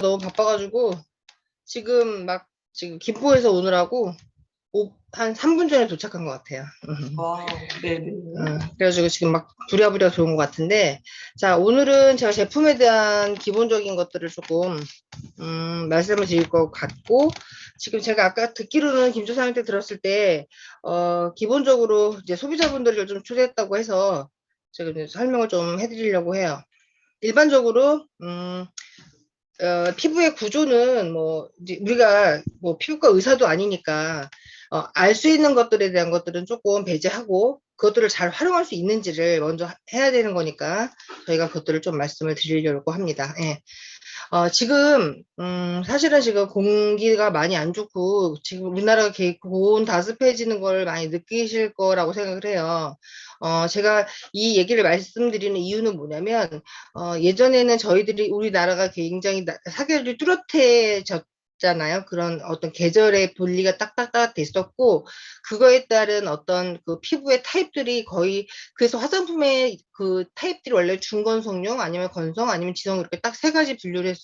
너무 바빠가지고 지금 김포에서 오느라고 한 3분 전에 도착한 것 같아요. 와, 네네. 그래가지고 지금 막 부랴부랴 들어온 것 같은데, 자, 오늘은 제가 제품에 대한 기본적인 것들을 조금 말씀을 드릴 것 같고, 지금 제가 아까 듣기로는 김조사한테 들었을 때 기본적으로 이제 소비자분들을 좀 초대했다고 해서 제가 이제 설명을 좀 해드리려고 해요. 일반적으로 피부의 구조는 뭐 이제 우리가 뭐 피부과 의사도 아니니까 알 수 있는 것들에 대한 것들은 조금 배제하고 그것들을 잘 활용할 수 있는지를 먼저 해야 되는 거니까 저희가 그것들을 좀 말씀을 드리려고 합니다. 예. 지금 사실은 지금 공기가 많이 안 좋고 지금 우리나라가 고온 다습해지는 걸 많이 느끼실 거라고 생각을 해요. 제가 이 얘기를 말씀드리는 이유는 뭐냐면 예전에는 저희들이 우리나라가 굉장히 사계절이 뚜렷해졌잖아요. 그런 어떤 계절의 분리가 딱딱딱 됐었고 그거에 따른 어떤 그 피부의 타입들이 거의 그래서 화장품의 그 타입들이 원래 중건성용 아니면 건성 아니면 지성 이렇게 딱 세 가지 분류를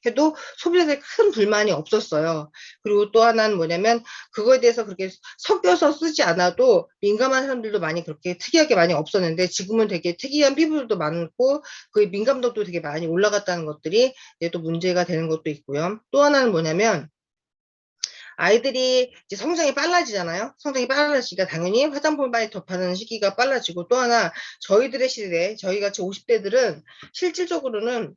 해도 소비자들이 큰 불만이 없었어요. 그리고 또 하나는 뭐냐면 그거에 대해서 그렇게 섞여서 쓰지 않아도 민감한 사람들도 많이 그렇게 특이하게 많이 없었는데 지금은 되게 특이한 피부들도 많고 그 민감도도 되게 많이 올라갔다는 것들이 또 문제가 되는 것도 있고요. 또 하나는 뭐냐면 아이들이 이제 성장이 빨라지잖아요. 성장이 빨라지니까 당연히 화장품을 많이 접하는 시기가 빨라지고 또 하나 저희들의 시대, 저희 같이 50대들은 실질적으로는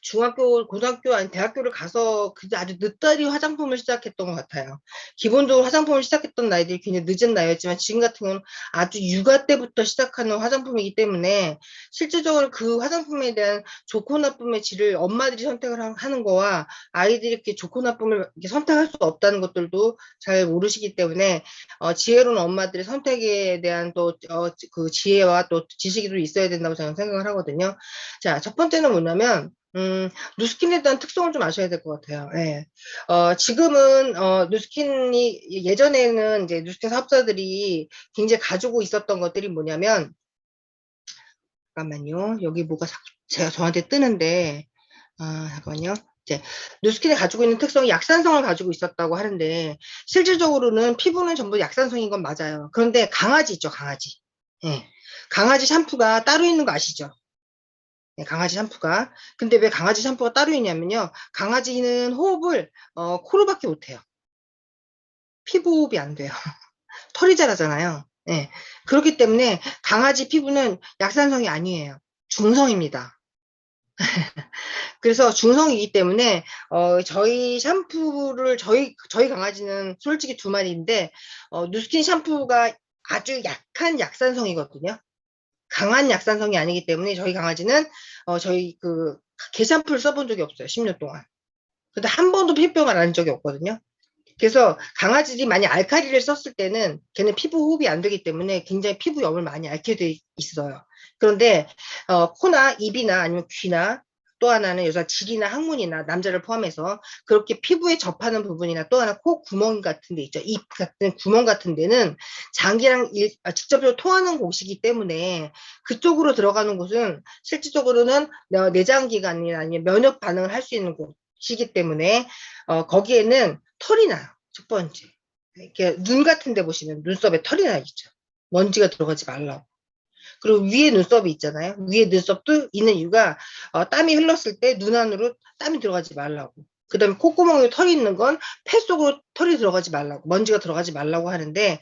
중학교, 고등학교, 아니 대학교를 가서 아주 늦더리 화장품을 시작했던 것 같아요. 기본적으로 화장품을 시작했던 나이들이 굉장히 늦은 나이였지만 지금 같은 경우는 아주 육아 때부터 시작하는 화장품이기 때문에 실질적으로 그 화장품에 대한 좋고 나쁨의 질을 엄마들이 선택을 하는 거와 아이들이 이렇게 좋고 나쁨을 이렇게 선택할 수 없다는 것들도 잘 모르시기 때문에 지혜로운 엄마들의 선택에 대한 또 그 지혜와 또 지식이 좀 있어야 된다고 저는 생각을 하거든요. 자, 첫 번째는 뭐냐면 누스킨에 대한 특성을 좀 아셔야 될 것 같아요. 예. 지금은, 누스킨이, 예전에는 이제 누스킨 사업자들이 굉장히 가지고 있었던 것들이 뭐냐면, 잠깐만요. 여기 뭐가 제가 저한테 뜨는데, 잠깐만요. 이제, 누스킨이 가지고 있는 특성이 약산성을 가지고 있었다고 하는데, 실질적으로는 피부는 전부 약산성인 건 맞아요. 그런데 강아지 있죠, 강아지. 예. 강아지 샴푸가 따로 있는 거 아시죠? 네, 강아지 샴푸가. 근데 왜 강아지 샴푸가 따로 있냐면요. 강아지는 호흡을 코로밖에 못해요. 피부 호흡이 안 돼요. 털이 자라잖아요. 네. 그렇기 때문에 강아지 피부는 약산성이 아니에요. 중성입니다. 그래서 중성이기 때문에 저희 샴푸를 저희 강아지는 솔직히 두 마리인데 누스킨 샴푸가 아주 약한 약산성이거든요. 강한 약산성이 아니기 때문에 저희 강아지는 저희 그 개샴푸를 써본 적이 없어요. 10년 동안. 근데 한 번도 피부병을 안 적이 없거든요. 그래서 강아지들이 많이 알칼리를 썼을 때는 걔는 피부 호흡이 안 되기 때문에 굉장히 피부염을 많이 앓게 돼 있어요. 그런데 코나 입이나 아니면 귀나 또 하나는 여자 질이나 항문이나 남자를 포함해서 그렇게 피부에 접하는 부분이나 또 하나 코 구멍 같은 데 있죠. 입 같은 구멍 같은 데는 장기랑 직접적으로 통하는 곳이기 때문에 그쪽으로 들어가는 곳은 실질적으로는 내장기관이나 아니면 면역 반응을 할 수 있는 곳이기 때문에 거기에는 털이 나요. 첫 번째. 이렇게 눈 같은 데 보시면 눈썹에 털이 나 있죠. 먼지가 들어가지 말라고. 그리고 위에 눈썹이 있잖아요. 위에 눈썹도 있는 이유가 땀이 흘렀을 때 눈 안으로 땀이 들어가지 말라고. 그 다음에 콧구멍에 털이 있는 건 폐 속으로 털이 들어가지 말라고. 먼지가 들어가지 말라고 하는데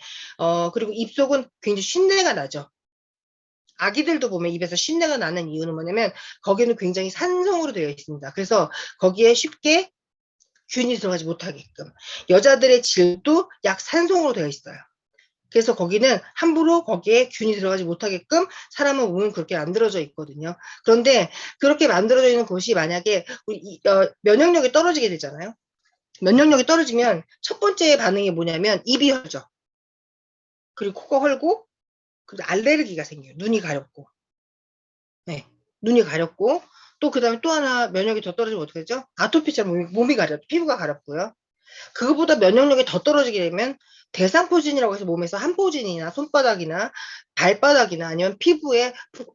그리고 입속은 굉장히 쉰내가 나죠. 아기들도 보면 입에서 쉰내가 나는 이유는 뭐냐면 거기는 굉장히 산성으로 되어 있습니다. 그래서 거기에 쉽게 균이 들어가지 못하게끔 여자들의 질도 약산성으로 되어 있어요. 그래서 거기는 함부로 거기에 균이 들어가지 못하게끔 사람의 몸은 그렇게 만들어져 있거든요. 그런데 그렇게 만들어져 있는 곳이 만약에 면역력이 떨어지게 되잖아요. 면역력이 떨어지면 첫 번째 반응이 뭐냐면 입이 헐죠. 그리고 코가 헐고 그리고 알레르기가 생겨요. 눈이 가렵고. 네. 눈이 가렵고 또 그다음에 또 하나 면역이 더 떨어지면 어떻게 되죠? 아토피처럼 몸이 가렵, 피부가 가렵고요. 그거보다 면역력이 더 떨어지게 되면 대상포진이라고 해서 몸에서 한포진이나 손바닥이나 발바닥이나 아니면 피부에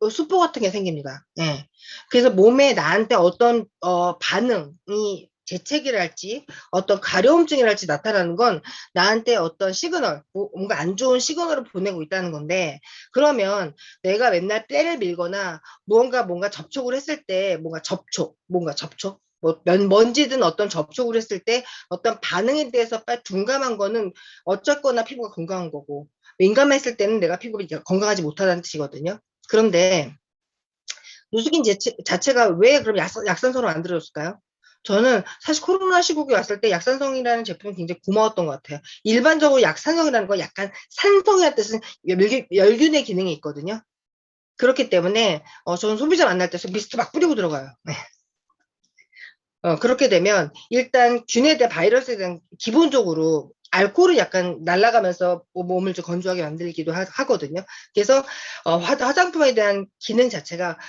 수포 같은 게 생깁니다. 예. 그래서 몸에 나한테 어떤 반응이 재채기랄지 어떤 가려움증이랄지 나타나는 건 나한테 어떤 시그널, 뭔가 안 좋은 시그널을 보내고 있다는 건데, 그러면 내가 맨날 때를 밀거나 뭔가 접촉을 했을 때 뭔가 접촉, 뭐 먼지든 어떤 접촉을 했을 때 어떤 반응에 대해서 빨리 둔감한 거는 어쨌거나 피부가 건강한 거고, 민감했을 때는 내가 피부가 건강하지 못하다는 뜻이거든요. 그런데 노숙인 자체가 왜 그럼 약산성으로 만들어졌을까요? 저는 사실 코로나 시국에 왔을 때 약산성이라는 제품이 굉장히 고마웠던 것 같아요. 일반적으로 약산성이라는 건 약간 산성이라는 뜻은 멸균의 기능이 있거든요. 그렇기 때문에 저는 소비자 만날 때 미스트 막 뿌리고 들어가요. 네. 그렇게 되면 일단 균에 대한 바이러스에 대한 기본적으로 알코올은 약간 날아가면서 몸을 좀 건조하게 만들기도 하거든요. 그래서 화장품에 대한 기능 자체가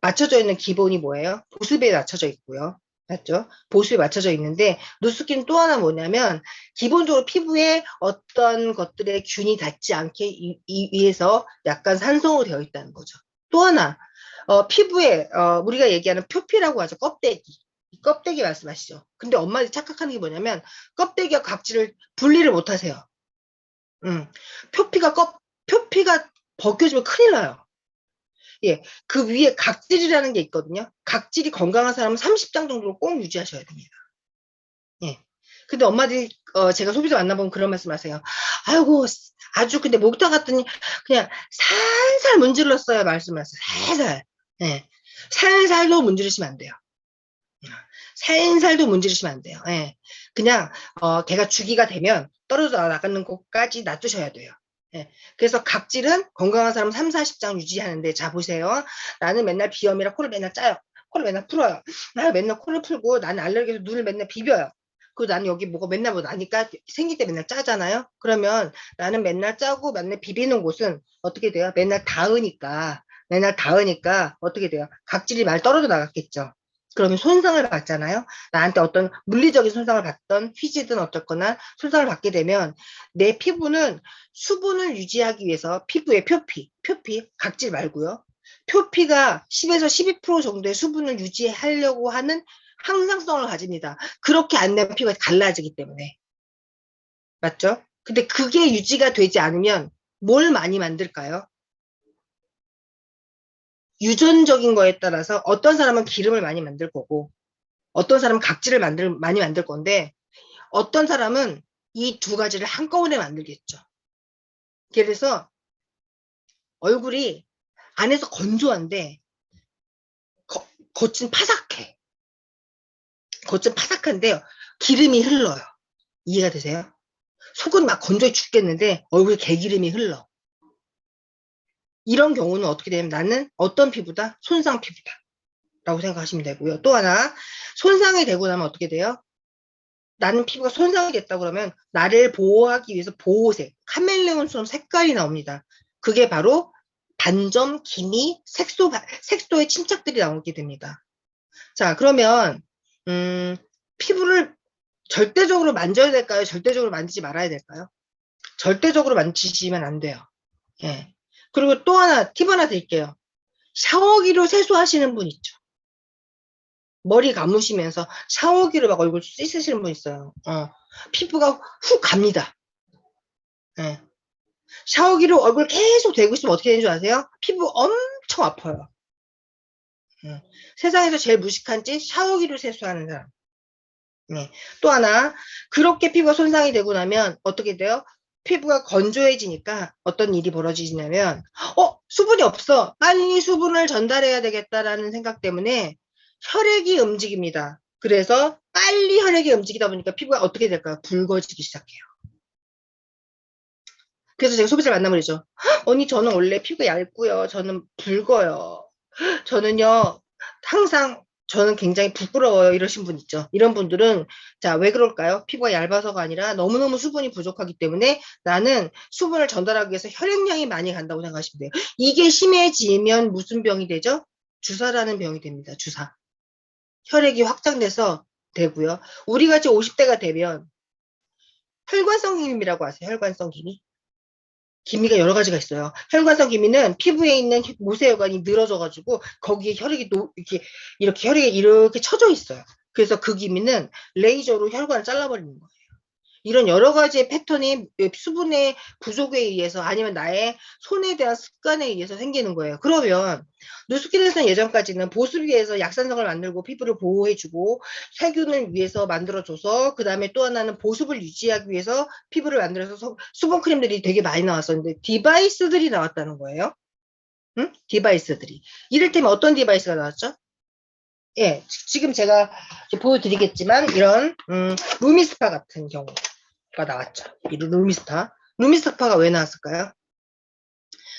맞춰져 있는 기본이 뭐예요? 보습에 맞춰져 있고요. 맞죠? 보습에 맞춰져 있는데 노스킨 또 하나 뭐냐면 기본적으로 피부에 어떤 것들의 균이 닿지 않게 위해서 약간 산성으로 되어 있다는 거죠. 또 하나 피부에 우리가 얘기하는 표피라고 하죠. 껍데기. 껍데기 말씀하시죠. 근데 엄마들이 착각하는 게 뭐냐면 껍데기와 각질을 분리를 못 하세요. 음. 표피가 표피가 벗겨지면 큰일 나요. 예. 그 위에 각질이라는 게 있거든요. 각질이 건강한 사람은 30장 정도로 꼭 유지하셔야 됩니다. 예. 근데 엄마들이 제가 소비자 만나보면 그런 말씀 하세요. 아이고 아주 근데 목욕탕 갔더니 그냥 살살 문질렀어요 말씀하세요. 살살. 예. 살살도 문지르시면 안 돼요. 살살도 문지르시면 안 돼요. 예. 그냥 걔가 주기가 되면 떨어져 나가는 곳까지 놔두셔야 돼요. 예. 그래서 각질은 건강한 사람 3, 40장 유지하는데 자 보세요. 나는 맨날 비염이라 코를 맨날 짜요. 코를 맨날 풀어요. 나는 맨날 코를 풀고 나는 알레르기에서 눈을 맨날 비벼요. 그리고 나는 여기 뭐가 맨날 뭐 나니까 생길 때 맨날 짜잖아요. 그러면 나는 맨날 짜고 맨날 비비는 곳은 어떻게 돼요? 맨날 닿으니까 어떻게 돼요? 각질이 많이 떨어져 나갔겠죠. 그러면 손상을 받잖아요. 나한테 어떤 물리적인 손상을 받던 휘지든 어쨌거나 손상을 받게 되면 내 피부는 수분을 유지하기 위해서 피부의 표피, 각질 말고요. 표피가 10에서 12% 정도의 수분을 유지하려고 하는 항상성을 가집니다. 그렇게 안 되면 피부가 갈라지기 때문에. 맞죠? 근데 그게 유지가 되지 않으면 뭘 많이 만들까요? 유전적인 거에 따라서 어떤 사람은 기름을 많이 만들 거고, 어떤 사람은 각질을 많이 만들 건데, 어떤 사람은 이 두 가지를 한꺼번에 만들겠죠. 그래서 얼굴이 안에서 건조한데, 겉은 파삭해. 겉은 파삭한데, 기름이 흘러요. 이해가 되세요? 속은 막 건조해 죽겠는데, 얼굴에 개기름이 흘러. 이런 경우는 어떻게 되냐면 나는 어떤 피부다? 손상 피부다. 라고 생각하시면 되고요. 또 하나, 손상이 되고 나면 어떻게 돼요? 나는 피부가 손상이 됐다 그러면 나를 보호하기 위해서 보호색, 카멜레온처럼 색깔이 나옵니다. 그게 바로 반점, 기미, 색소의 침착들이 나오게 됩니다. 자, 그러면 피부를 절대적으로 만져야 될까요? 절대적으로 만지지 말아야 될까요? 절대적으로 만지시면 안 돼요. 예. 그리고 또 하나 팁 하나 드릴게요. 샤워기로 세수하시는 분 있죠. 머리 감으시면서 샤워기로 막 얼굴 씻으시는 분 있어요. 피부가 훅 갑니다. 예. 샤워기로 얼굴 계속 대고 있으면 어떻게 되는 줄 아세요? 피부 엄청 아파요. 세상에서 제일 무식한 짓 샤워기로 세수하는 사람. 또 하나 그렇게 피부가 손상이 되고 나면 어떻게 돼요? 피부가 건조해지니까 어떤 일이 벌어지냐면 수분이 없어. 빨리 수분을 전달해야 되겠다라는 생각 때문에 혈액이 움직입니다. 그래서 빨리 혈액이 움직이다 보니까 피부가 어떻게 될까요? 붉어지기 시작해요. 그래서 제가 소비자를 만나면 그러죠. 언니 저는 원래 피부가 얇고요. 저는 붉어요. 저는요 항상 저는 굉장히 부끄러워요. 이러신 분 있죠. 이런 분들은 자, 왜 그럴까요? 피부가 얇아서가 아니라 너무너무 수분이 부족하기 때문에 나는 수분을 전달하기 위해서 혈액량이 많이 간다고 생각하시면 돼요. 이게 심해지면 무슨 병이 되죠? 주사라는 병이 됩니다. 주사. 혈액이 확장돼서 되고요. 우리 같이 50대가 되면 혈관성 기미라고 아세요? 혈관성 기미? 기미가 여러 가지가 있어요. 혈관성 기미는 피부에 있는 모세혈관이 늘어져가지고 거기에 혈액이 이렇게 혈액이 이렇게 쳐져 있어요. 그래서 그 기미는 레이저로 혈관을 잘라버리는 거예요. 이런 여러 가지의 패턴이 수분의 부족에 의해서 아니면 나의 손에 대한 습관에 의해서 생기는 거예요. 그러면 누스킨에서는 예전까지는 보습을 위해서 약산성을 만들고 피부를 보호해주고 세균을 위해서 만들어줘서 그 다음에 또 하나는 보습을 유지하기 위해서 피부를 만들어서 수분 크림들이 되게 많이 나왔었는데 디바이스들이 나왔다는 거예요. 응? 디바이스들이. 이를테면 어떤 디바이스가 나왔죠? 예, 지금 제가 보여드리겠지만 이런 루미스파 같은 경우가 나왔죠. 이 루미스파. 루미스파가 왜 나왔을까요?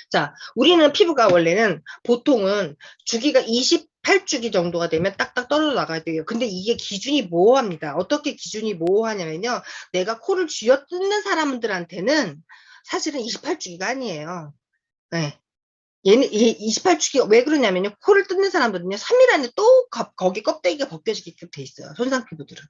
자, 우리는 피부가 원래는 보통은 주기가 28주기 정도가 되면 딱딱 떨어져 나가야 돼요. 근데 이게 기준이 모호합니다. 어떻게 기준이 모호하냐면요. 내가 코를 쥐어 뜯는 사람들한테는 사실은 28주기가 아니에요. 네. 얘는 28주기가 왜 그러냐면요. 코를 뜯는 사람들은요. 3일 안에 또 거기 껍데기가 벗겨지게끔 돼 있어요. 손상 피부들은.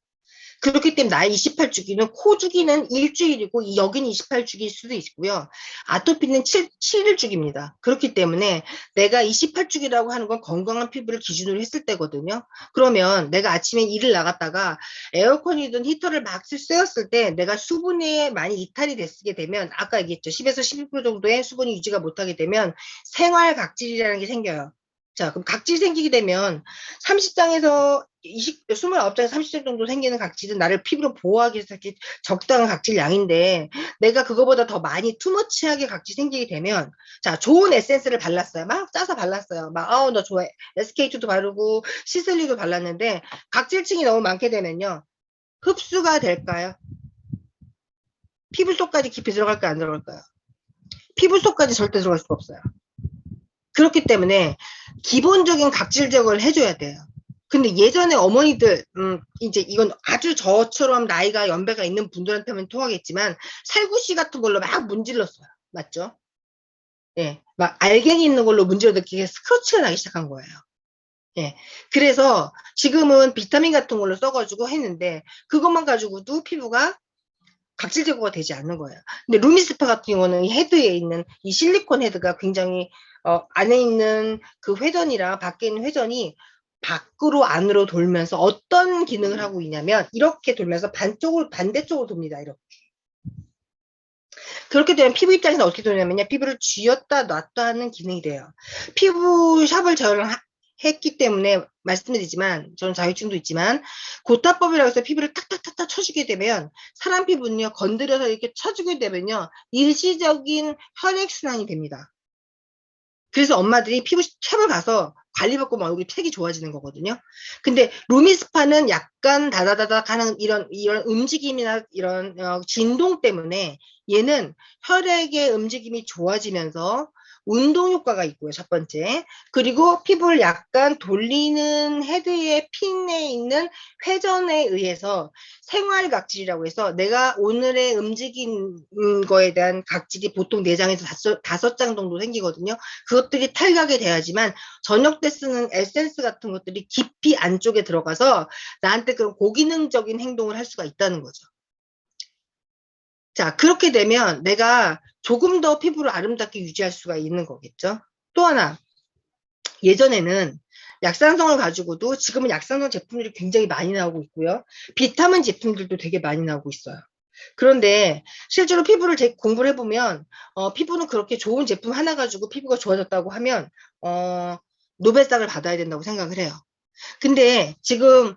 그렇기 때문에 나의 28주기는 코 주기는 일주일이고 여기는 28주기일 수도 있고요. 아토피는 7일 주기입니다. 그렇기 때문에 내가 28주기라고 하는 건 건강한 피부를 기준으로 했을 때거든요. 그러면 내가 아침에 일을 나갔다가 에어컨이든 히터를 막 쐬었을 때 내가 수분에 많이 이탈이 됐게 되면 아까 얘기했죠. 10에서 12% 정도의 수분이 유지가 못하게 되면 생활각질이라는 게 생겨요. 자, 그럼 각질 생기게 되면 30장에서 29장, 30장 정도 생기는 각질은 나를 피부로 보호하기 위해서 이렇게 적당한 각질 양인데 내가 그거보다 더 많이 투머치하게 각질 생기게 되면 자, 좋은 에센스를 발랐어요. 막 짜서 발랐어요. 막 너 좋아해. SK2도 바르고 시슬리도 발랐는데 각질층이 너무 많게 되면요. 흡수가 될까요? 피부 속까지 깊이 들어갈까요? 안 들어갈까요? 피부 속까지 절대 들어갈 수가 없어요. 그렇기 때문에 기본적인 각질 제거를 해줘야 돼요. 근데 예전에 어머니들, 이제 이건 아주 저처럼 나이가 연배가 있는 분들한테는 통하겠지만, 살구씨 같은 걸로 막 문질렀어요. 맞죠? 예. 막 알갱이 있는 걸로 문질러도 그게 스크래치가 나기 시작한 거예요. 예. 그래서 지금은 비타민 같은 걸로 써가지고 했는데, 그것만 가지고도 피부가 각질 제거가 되지 않는 거예요. 근데 루미스파 같은 경우는 이 헤드에 있는 이 실리콘 헤드가 굉장히 안에 있는 그 회전이랑 밖에 있는 회전이 밖으로 안으로 돌면서 어떤 기능을 하고 있냐면 이렇게 돌면서 반대쪽으로 돕니다. 이렇게. 그렇게 되면 피부 입장에서 어떻게 되냐면요. 피부를 쥐었다 놨다 하는 기능이 돼요. 피부 샵을 저랑 했기 때문에 말씀드리지만 저는 자유증도 있지만 고타법이라고 해서 피부를 탁탁탁탁 쳐주게 되면 사람 피부는요. 건드려서 이렇게 쳐주게 되면요. 일시적인 혈액순환이 됩니다. 그래서 엄마들이 피부 샵을 가서 관리받고 막 얼굴이 색이 좋아지는 거거든요. 근데 루미스파는 약간 다다다닥 하는 이런 움직임이나 이런 진동 때문에 얘는 혈액의 움직임이 좋아지면서 운동 효과가 있고요. 첫 번째. 그리고 피부를 약간 돌리는 헤드의 핀에 있는 회전에 의해서 생활각질이라고 해서 내가 오늘의 움직인 거에 대한 각질이 보통 4장에서 5장 정도 생기거든요. 그것들이 탈각이 돼야지만 저녁 때 쓰는 에센스 같은 것들이 깊이 안쪽에 들어가서 나한테 그런 고기능적인 행동을 할 수가 있다는 거죠. 자, 그렇게 되면 내가 조금 더 피부를 아름답게 유지할 수가 있는 거겠죠. 또 하나, 예전에는 약산성을 가지고도 지금은 약산성 제품들이 굉장히 많이 나오고 있고요. 비타민 제품들도 되게 많이 나오고 있어요. 그런데 실제로 피부를 공부를 해보면 피부는 그렇게 좋은 제품 하나 가지고 피부가 좋아졌다고 하면 노벨상을 받아야 된다고 생각을 해요. 근데 지금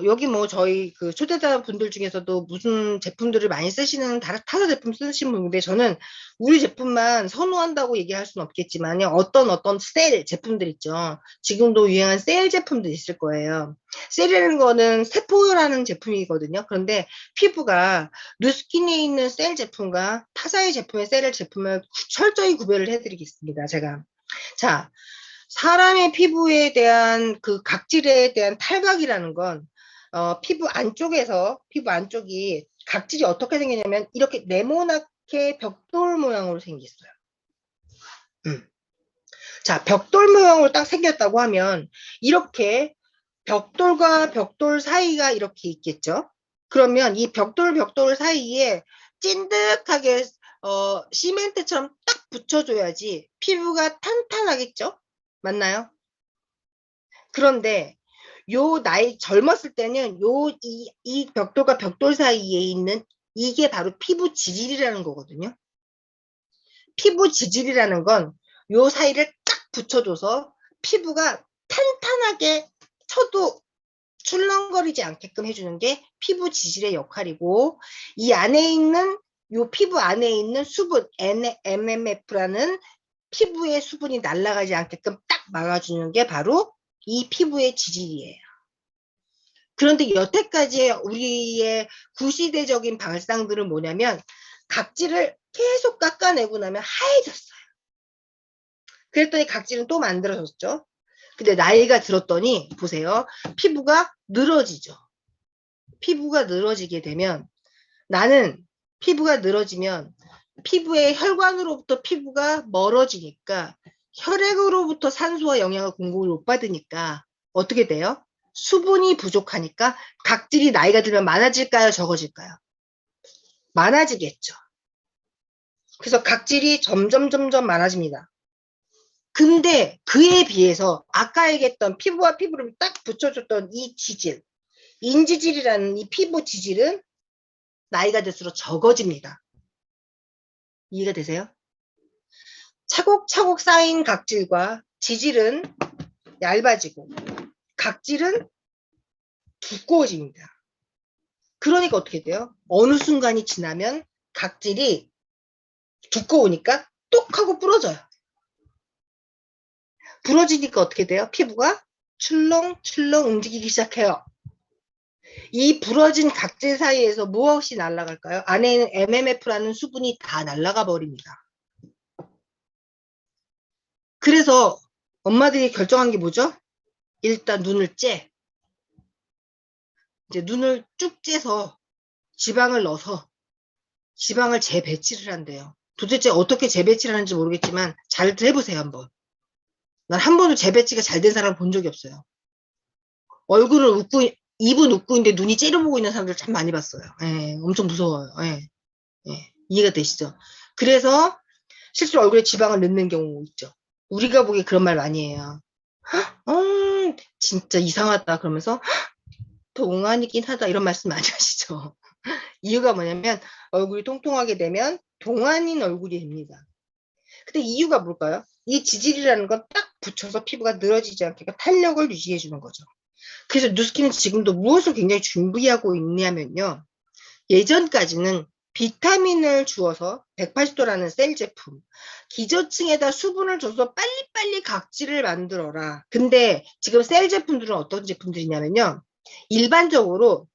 여기 뭐 저희 그 초대자 분들 중에서도 무슨 제품들을 많이 쓰시는 타사 제품 쓰시는 분인데 저는 우리 제품만 선호한다고 얘기할 수는 없겠지만요. 어떤 셀 제품들 있죠. 지금도 유행한 셀 제품들 있을 거예요. 셀이라는 거는 세포라는 제품이거든요. 그런데 피부가 누스킨에 있는 셀 제품과 타사의 제품의 셀 제품을 철저히 구별을 해드리겠습니다. 제가. 자, 사람의 피부에 대한 그 각질에 대한 탈각이라는 건 피부 안쪽이 각질이 어떻게 생기냐면 이렇게 네모나게 벽돌 모양으로 생겼어요. 자, 벽돌 모양으로 딱 생겼다고 하면 이렇게 벽돌과 벽돌 사이가 이렇게 있겠죠. 그러면 이 벽돌 사이에 찐득하게 시멘트처럼 딱 붙여줘야지 피부가 탄탄하겠죠? 맞나요? 그런데 요 나이 젊었을 때는 이 벽돌과 벽돌 사이에 있는 이게 바로 피부 지질이라는 거거든요. 피부 지질이라는 건 요 사이를 딱 붙여줘서 피부가 탄탄하게 쳐도 출렁거리지 않게끔 해주는 게 피부 지질의 역할이고, 이 안에 있는 요 피부 안에 있는 수분 MMF라는 피부의 수분이 날아가지 않게끔 딱 막아주는 게 바로 이 피부의 지질이에요. 그런데 여태까지 우리의 구시대적인 발상들은 뭐냐면 각질을 계속 깎아내고 나면 하얘졌어요. 그랬더니 각질은 또 만들어졌죠. 근데 나이가 들었더니 보세요. 피부가 늘어지죠. 피부가 늘어지게 되면, 나는 피부가 늘어지면 피부의 혈관으로부터 피부가 멀어지니까 혈액으로부터 산소와 영양을 공급을 못 받으니까 어떻게 돼요? 수분이 부족하니까 각질이 나이가 들면 많아질까요? 적어질까요? 많아지겠죠. 그래서 각질이 점점 많아집니다. 근데 그에 비해서 아까 얘기했던 피부와 피부를 딱 붙여줬던 이 지질, 인지질이라는 이 피부 지질은 나이가 들수록 적어집니다. 이해가 되세요? 차곡차곡 쌓인 각질과 지질은 얇아지고 각질은 두꺼워집니다. 그러니까 어떻게 돼요? 어느 순간이 지나면 각질이 두꺼우니까 뚝 하고 부러져요. 부러지니까 어떻게 돼요? 피부가 출렁출렁 움직이기 시작해요. 이 부러진 각질 사이에서 무엇이 날아갈까요? 안에 있는 MMF라는 수분이 다 날아가 버립니다. 그래서 엄마들이 결정한 게 뭐죠? 일단 눈을 째. 이제 눈을 쭉 째서 지방을 넣어서 지방을 재배치를 한대요. 도대체 어떻게 재배치를 하는지 모르겠지만 잘 해보세요, 한번. 난 한 번도 재배치가 잘 된 사람을 본 적이 없어요. 얼굴을 웃고, 입은 웃고 있는데 눈이 째려보고 있는 사람들 참 많이 봤어요. 예, 엄청 무서워요. 예, 예, 이해가 되시죠? 그래서 실제로 얼굴에 지방을 넣는 경우 있죠. 우리가 보기에 그런 말 많이 해요. 진짜 이상하다 그러면서 동안이긴 하다 이런 말씀 많이 하시죠. 이유가 뭐냐면 얼굴이 통통하게 되면 동안인 얼굴이 됩니다. 근데 이유가 뭘까요? 이 지질이라는 건 딱 붙여서 피부가 늘어지지 않게 탄력을 유지해 주는 거죠. 그래서 누스킨은 지금도 무엇을 굉장히 준비하고 있냐면요. 예전까지는 비타민을 주어서 180도라는 셀 제품, 기저층에다 수분을 줘서 빨리빨리 각질을 만들어라. 근데 지금 셀 제품들은 어떤 제품들이냐면요. 일반적으로,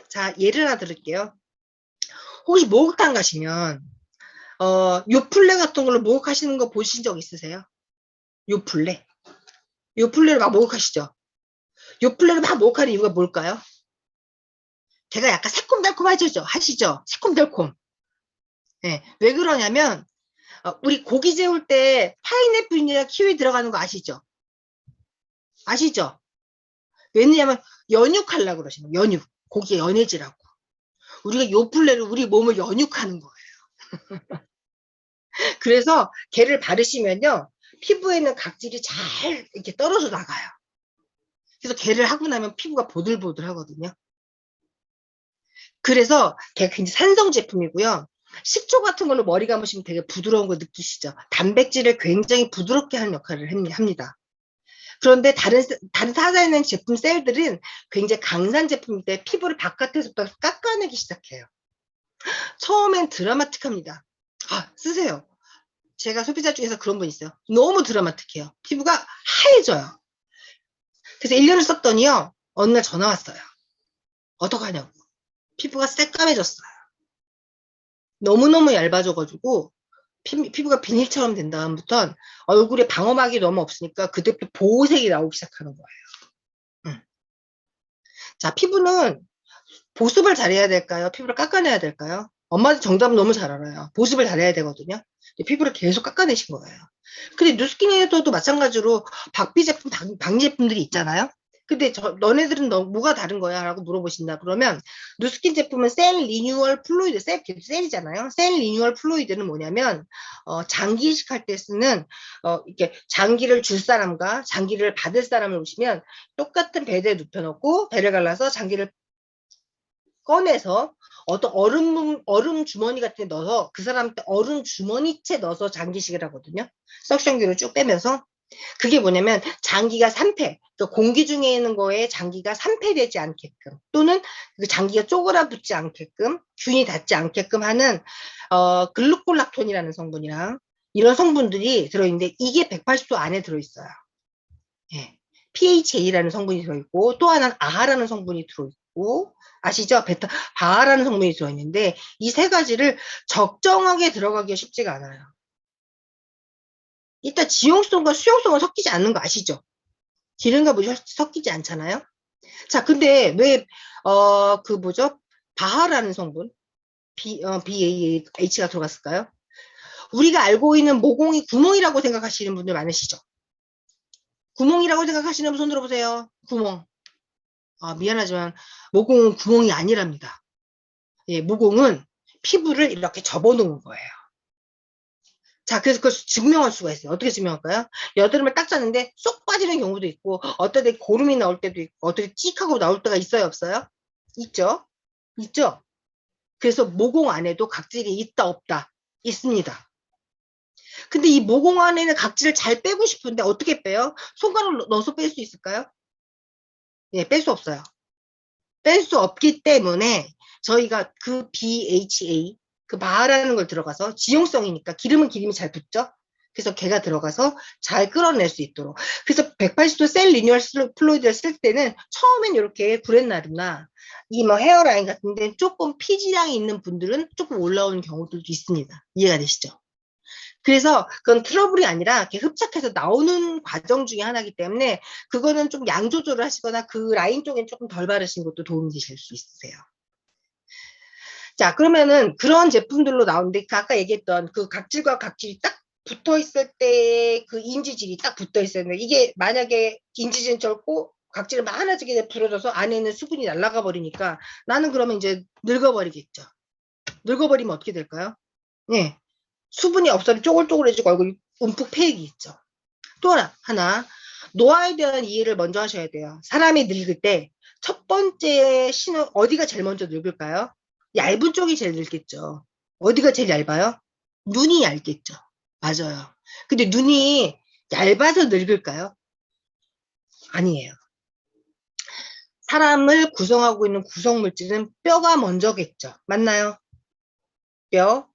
자, 예를 하나 들을게요. 혹시 목욕탕 가시면 요플레 같은 걸로 목욕하시는 거 보신 적 있으세요? 요플레. 요플레로 막 목욕하시죠? 요플레로 막 목욕하는 이유가 뭘까요? 제가 약간 새콤달콤하죠? 하시죠? 새콤달콤. 네. 왜 그러냐면 우리 고기 재울 때 파인애플이나 키위 들어가는 거 아시죠? 아시죠? 왜냐면 연육하려고 그러시는 거예요. 연육. 고기가 연해지라고. 우리가 요플레로 우리 몸을 연육하는 거예요. 그래서 걔를 바르시면요. 피부에 있는 각질이 잘 이렇게 떨어져 나가요. 그래서 걔를 하고 나면 피부가 보들보들 하거든요. 그래서 걔가 굉장히 산성 제품이고요. 식초 같은 걸로 머리 감으시면 되게 부드러운 거 느끼시죠? 단백질을 굉장히 부드럽게 하는 역할을 합니다. 그런데 다른 타사에 있는 제품 셀들은 굉장히 강산 제품인데 피부를 바깥에서부터 깎아내기 시작해요. 처음엔 드라마틱합니다. 쓰세요. 제가 소비자 중에서 그런 분 있어요. 너무 드라마틱해요. 피부가 하얘져요. 그래서 1년을 썼더니요. 어느 날 전화 왔어요. 어떡하냐고. 피부가 새까매졌어요. 너무너무 얇아져가지고 피부가 비닐처럼 된 다음부터 얼굴에 방어막이 너무 없으니까 그때부터 보호색이 나오기 시작하는 거예요. 자, 피부는 보습을 잘해야 될까요? 피부를 깎아내야 될까요? 엄마도 정답은 너무 잘 알아요. 보습을 잘해야 되거든요. 피부를 계속 깎아내신 거예요. 근데 누스킨에서도 마찬가지로 박비 제품, 방지 제품들이 있잖아요. 근데 너네들은 뭐가 다른 거야? 라고 물어보신다. 그러면 누스킨 제품은 셀 리뉴얼 플루이드, 셀이잖아요. 셀 리뉴얼 플루이드는 뭐냐면 장기 이식할 때 쓰는 이렇게 장기를 줄 사람과 장기를 받을 사람을 보시면 똑같은 베드에 눕혀놓고 배를 갈라서 장기를 꺼내서 어떤 얼음 주머니 같은 데 넣어서 그 사람한테 얼음 주머니채 넣어서 장기식을 하거든요. 석션기로 쭉 빼면서. 그게 뭐냐면 장기가 산패, 그러니까 공기 중에 있는 거에 장기가 산패되지 않게끔 또는 그 장기가 쪼그라붙지 않게끔 균이 닿지 않게끔 하는 글루콜락톤이라는 성분이랑 이런 성분들이 들어있는데 이게 180도 안에 들어있어요. 예. PHA라는 성분이 들어있고 또 하나는 아하라는 성분이 들어있고 아시죠? 바하라는 성분이 들어있는데 이 세 가지를 적정하게 들어가기가 쉽지가 않아요. 일단 지용성과 수용성은 섞이지 않는 거 아시죠? 기름과 물이 섞이지 않잖아요. 자, 근데 왜 바하라는 성분 BAH가 들어갔을까요? 우리가 알고 있는 모공이 구멍이라고 생각하시는 분들 많으시죠? 구멍이라고 생각하시는 분 손 들어보세요. 구멍. 미안하지만 모공은 구멍이 아니랍니다. 예, 모공은 피부를 이렇게 접어놓은 거예요. 자, 그래서 그걸 증명할 수가 있어요. 어떻게 증명할까요? 여드름을 딱 짰는데 쏙 빠지는 경우도 있고, 어떨 때 고름이 나올 때도 있고, 어떨 때 찍하고 나올 때가 있어요, 없어요? 있죠? 있죠? 그래서 모공 안에도 각질이 있다, 없다? 있습니다. 근데 이 모공 안에는 각질을 잘 빼고 싶은데 어떻게 빼요? 손가락을 넣어서 뺄 수 있을까요? 예, 뺄 수 없어요. 뺄 수 없기 때문에 저희가 그 BHA, 그 바라는 걸 들어가서 지용성이니까 기름은 기름이 잘 붙죠? 그래서 걔가 들어가서 잘 끌어낼 수 있도록. 그래서 180도 셀 리뉴얼 플루이드를 쓸 때는 처음엔 이렇게 구렛나루나 이 뭐 헤어라인 같은 데 조금 피지량이 있는 분들은 조금 올라오는 경우들도 있습니다. 이해가 되시죠? 그래서 그건 트러블이 아니라 이렇게 흡착해서 나오는 과정 중에 하나이기 때문에 그거는 좀 양 조절을 하시거나 그 라인 쪽엔 조금 덜 바르신 것도 도움이 되실 수 있으세요. 자, 그러면은 그런 제품들로 나오는데 아까 얘기했던 그 각질과 각질이 딱 붙어 있을 때 그 인지질이 딱 붙어 있었는데 이게 만약에 인지질은 적고 각질을 많아지게 불어져서 안에 있는 수분이 날아가 버리니까 나는 그러면 이제 늙어버리겠죠. 늙어버리면 어떻게 될까요? 네. 수분이 없어도 쪼글쪼글해지고 얼굴이 움푹 패이기 있죠. 또 하나, 노화에 대한 이해를 먼저 하셔야 돼요. 사람이 늙을 때 첫 번째 신호, 어디가 제일 먼저 늙을까요? 얇은 쪽이 제일 늙겠죠. 어디가 제일 얇아요? 눈이 얇겠죠. 맞아요. 근데 눈이 얇아서 늙을까요? 아니에요. 사람을 구성하고 있는 구성물질은 뼈가 먼저겠죠. 맞나요? 뼈,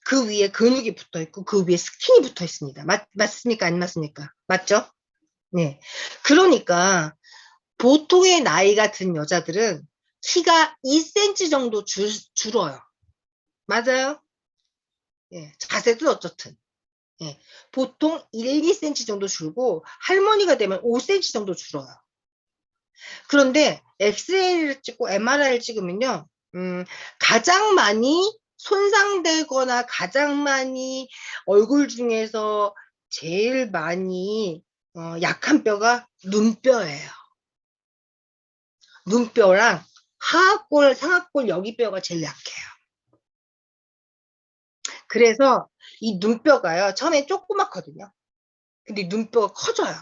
그 위에 근육이 붙어 있고 그 위에 스킨이 붙어 있습니다. 맞습니까? 안 맞습니까? 맞죠? 네. 그러니까 보통의 나이가 든 여자들은 키가 2cm 정도 줄어요. 맞아요? 예, 자세도 어떻든. 예, 보통 1, 2cm 정도 줄고 할머니가 되면 5cm 정도 줄어요. 그런데 엑스레이를 찍고 MRI를 찍으면요. 가장 많이 손상되거나 가장 많이 얼굴 중에서 제일 많이 약한 뼈가 눈뼈예요. 눈뼈랑 하악골, 상악골 여기 뼈가 제일 약해요. 그래서 이 눈뼈가요. 처음에 조그맣거든요. 근데 눈뼈가 커져요.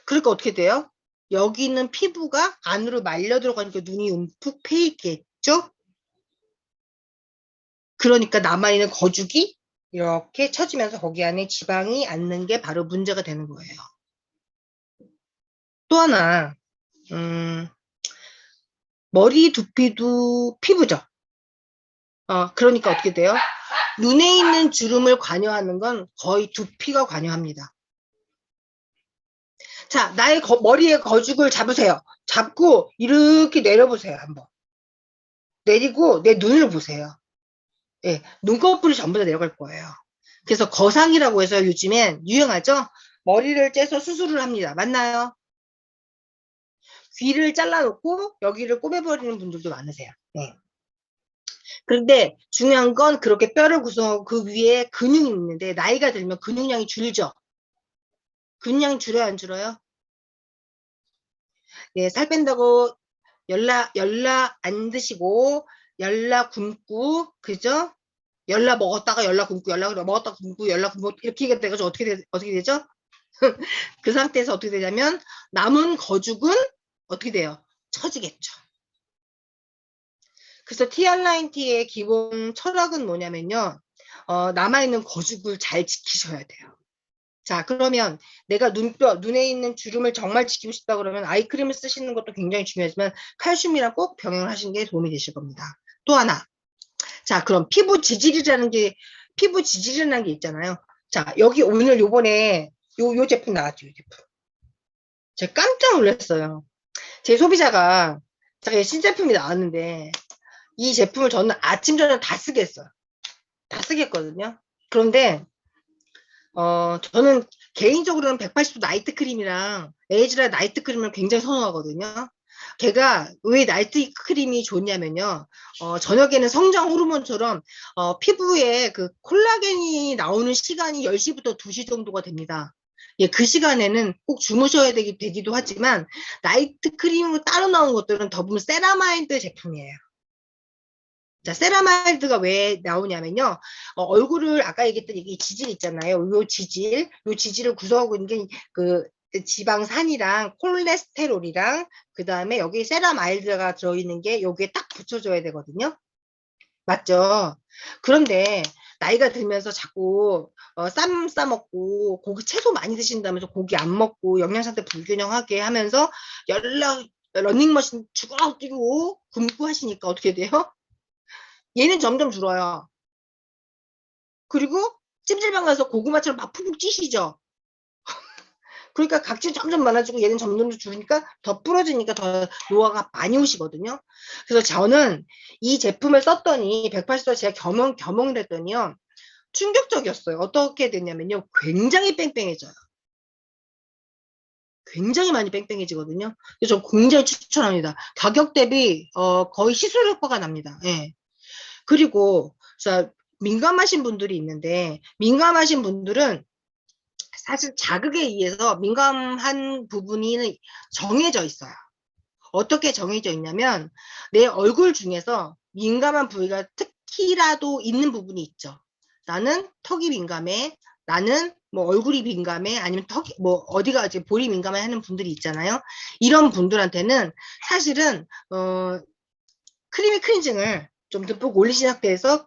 그러니까 어떻게 돼요? 여기 있는 피부가 안으로 말려 들어가니까 눈이 움푹 패이겠죠? 그러니까 남아있는 거죽이 이렇게 처지면서 거기 안에 지방이 앉는 게 바로 문제가 되는 거예요. 또 하나, 머리 두피도 피부죠. 그러니까 어떻게 돼요? 눈에 있는 주름을 관여하는 건 거의 두피가 관여합니다. 자, 나의 머리에 거죽을 잡으세요. 잡고 이렇게 내려보세요, 한번. 내리고 내 눈을 보세요. 예, 눈꺼풀이 전부 다 내려갈 거예요. 그래서 거상이라고 해서 요즘엔 유행하죠? 머리를 째서 수술을 합니다. 맞나요? 귀를 잘라놓고 여기를 꼬매버리는 분들도 많으세요. 네. 그런데 중요한 건 그렇게 뼈를 구성하고 그 위에 근육이 있는데 나이가 들면 근육량이 줄죠. 근육량이 줄어요, 안 줄어요? 네, 살 뺀다고 열라 안 드시고 열라 굶고 그죠? 열라 먹었다가 열라 굶고 열라 먹었다가 굶고 열라 굶고 이렇게 돼가지고 어떻게 되죠? 그 상태에서 어떻게 되냐면 남은 거죽은 어떻게 돼요? 처지겠죠. 그래서 TR90의 기본 철학은 뭐냐면요. 남아있는 거죽을 잘 지키셔야 돼요. 자, 그러면 내가 눈에 있는 주름을 정말 지키고 싶다 그러면 아이크림을 쓰시는 것도 굉장히 중요하지만 칼슘이랑 꼭 병행을 하시는 게 도움이 되실 겁니다. 또 하나. 자, 그럼 피부 지질이라는 게 있잖아요. 자, 여기 오늘 요번에 요 제품 나왔죠, 요 제품. 제가 깜짝 놀랐어요. 제 소비자가 제가 신제품이 나왔는데 이 제품을 저는 아침 저녁 다 쓰겠어요. 다 쓰겠거든요. 그런데 저는 개인적으로는 180도 나이트 크림이랑 에이즈라 나이트 크림을 굉장히 선호하거든요. 걔가 왜 나이트 크림이 좋냐면요. 저녁에는 성장 호르몬처럼 피부에 그 콜라겐이 나오는 시간이 10시부터 2시 정도가 됩니다. 예, 그 시간에는 꼭 주무셔야 되기도 하지만 나이트 크림으로 따로 나온 것들은 대부분 세라마이드 제품이에요. 자, 세라마이드가 왜 나오냐면요. 얼굴을 아까 얘기했던 이 지질 있잖아요. 요 지질을 구성하고 있는 게 그 지방산이랑 콜레스테롤이랑 그 다음에 여기 세라마이드가 들어있는 게 여기에 딱 붙여줘야 되거든요. 맞죠? 그런데 나이가 들면서 자꾸 쌈 싸먹고 고기 채소 많이 드신다면서 고기 안 먹고 영양상태 불균형하게 하면서 러닝머신 죽어라 뛰고 굶고 하시니까 어떻게 돼요? 얘는 점점 줄어요. 그리고 찜질방 가서 고구마처럼 막 푹푹 찌시죠. 그러니까 각질 점점 많아지고 얘는 점점 줄으니까 더 부러지니까 더 노화가 많이 오시거든요. 그래서 저는 이 제품을 썼더니 180도 제가 겸용을 했더니요. 충격적이었어요. 어떻게 됐냐면요. 굉장히 뺑뺑해져요. 굉장히 많이 뺑뺑해지거든요. 그래서 저 굉장히 추천합니다. 가격 대비 거의 시술 효과가 납니다. 예. 그리고 자, 민감하신 분들이 있는데 민감하신 분들은 사실 자극에 의해서 민감한 부분이 정해져 있어요. 어떻게 정해져 있냐면 내 얼굴 중에서 민감한 부위가 특히라도 있는 부분이 있죠. 나는 턱이 민감해. 나는 뭐 얼굴이 민감해. 아니면 턱이 뭐 어디가 이제 볼이 민감해 하는 분들이 있잖아요. 이런 분들한테는 사실은 크리미 클렌징을 좀 듬뿍 올리신 상태에서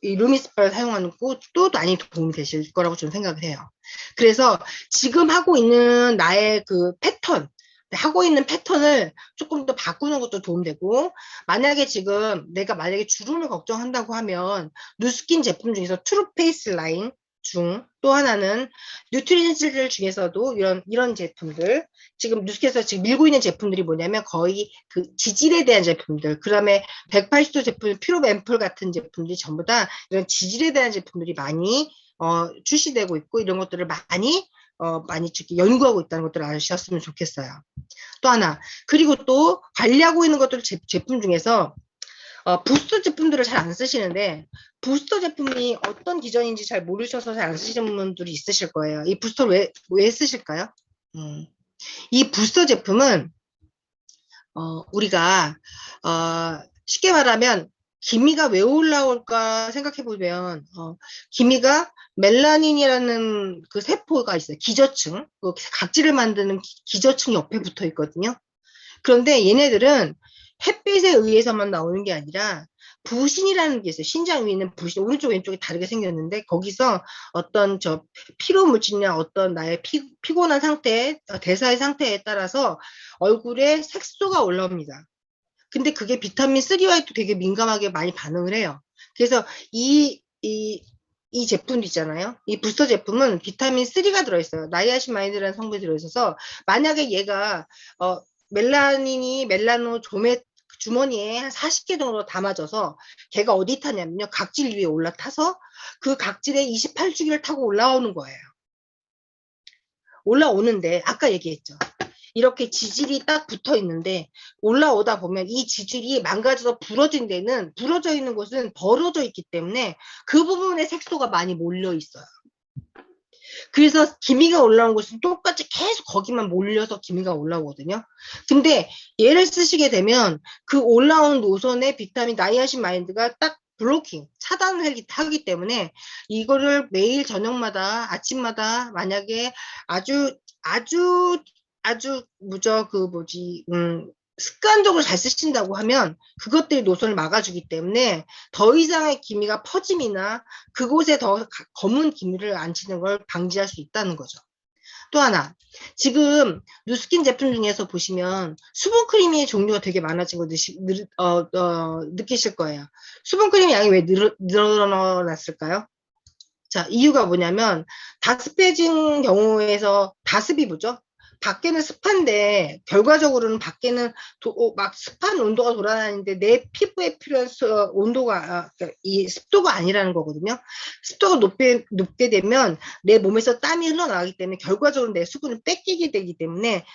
이 루미스파를 사용하는 것도 많이 도움이 되실 거라고 저는 생각을 해요. 그래서 지금 하고 있는 나의 그 패턴, 하고 있는 패턴을 조금 더 바꾸는 것도 도움되고, 만약에 지금 내가 만약에 주름을 걱정한다고 하면 누스킨 제품 중에서 트루페이스 라인 중 또 하나는 뉴트리젠스 중에서도 이런 제품들, 지금 누스킨에서 지금 밀고 있는 제품들이 뭐냐면 거의 그 지질에 대한 제품들, 그 다음에 180도 제품, 피로 앰플 같은 제품들이 전부 다 이런 지질에 대한 제품들이 많이 출시되고 있고, 이런 것들을 많이 연구하고 있다는 것들을 아셨으면 좋겠어요. 또 하나, 그리고 또 관리하고 있는 것들 제품 중에서 부스터 제품들을 잘 안 쓰시는데, 부스터 제품이 어떤 기전인지 잘 모르셔서 잘 안 쓰시는 분들이 있으실 거예요. 이 부스터를 왜 쓰실까요? 이 부스터 제품은 우리가 쉽게 말하면 기미가 왜 올라올까 생각해 보면 기미가 멜라닌이라는 그 세포가 있어요. 기저층, 그 각질을 만드는 기저층이 옆에 붙어 있거든요. 그런데 얘네들은 햇빛에 의해서만 나오는 게 아니라 부신이라는 게 있어요. 신장 위에 있는 부신, 오른쪽 왼쪽이 다르게 생겼는데 거기서 어떤 피로 물질이나 어떤 나의 피곤한 상태, 대사의 상태에 따라서 얼굴에 색소가 올라옵니다. 근데 그게 비타민 3와도 되게 민감하게 많이 반응을 해요. 그래서 이 제품 있잖아요. 이 부스터 제품은 비타민 3가 들어있어요. 나이아신마이드라는 성분이 들어있어서 만약에 얘가 멜라닌이 멜라노조메 주머니에 한 40개 정도 담아져서 걔가 어디 타냐면요. 각질 위에 올라타서 그 각질에 28주기를 타고 올라오는 거예요. 올라오는데 아까 얘기했죠. 이렇게 지질이 딱 붙어 있는데 올라오다 보면 이 지질이 망가져서 부러져 있는 곳은 벌어져 있기 때문에 그 부분에 색소가 많이 몰려 있어요. 그래서 기미가 올라온 곳은 똑같이 계속 거기만 몰려서 기미가 올라오거든요. 근데 얘를 쓰시게 되면 그 올라온 노선의 비타민 나이아신마이드가 딱 블로킹, 차단을 하기 때문에 이거를 매일 저녁마다 아침마다 만약에 아주 아주 아주 무저 그 뭐지 습관적으로 잘 쓰신다고 하면 그것들이 노선을 막아주기 때문에 더 이상의 기미가 퍼짐이나 그곳에 더 검은 기미를 앉히는 걸 방지할 수 있다는 거죠. 또 하나, 지금 누스킨 제품 중에서 보시면 수분크림의 종류가 되게 많아진 거 느끼실 거예요. 수분크림 양이 왜 늘어났을까요? 자, 이유가 뭐냐면 다습해진 경우에서 다습이 뭐죠? 밖에는 습한데 결과적으로는 밖에는 막 습한 온도가 돌아다니는데 내 피부에 필요한 온도가 그러니까 이 습도가 아니라는 거거든요. 습도가 높게 되면 내 몸에서 땀이 흘러나가기 때문에 결과적으로 내 수분을 뺏기게 되기 때문에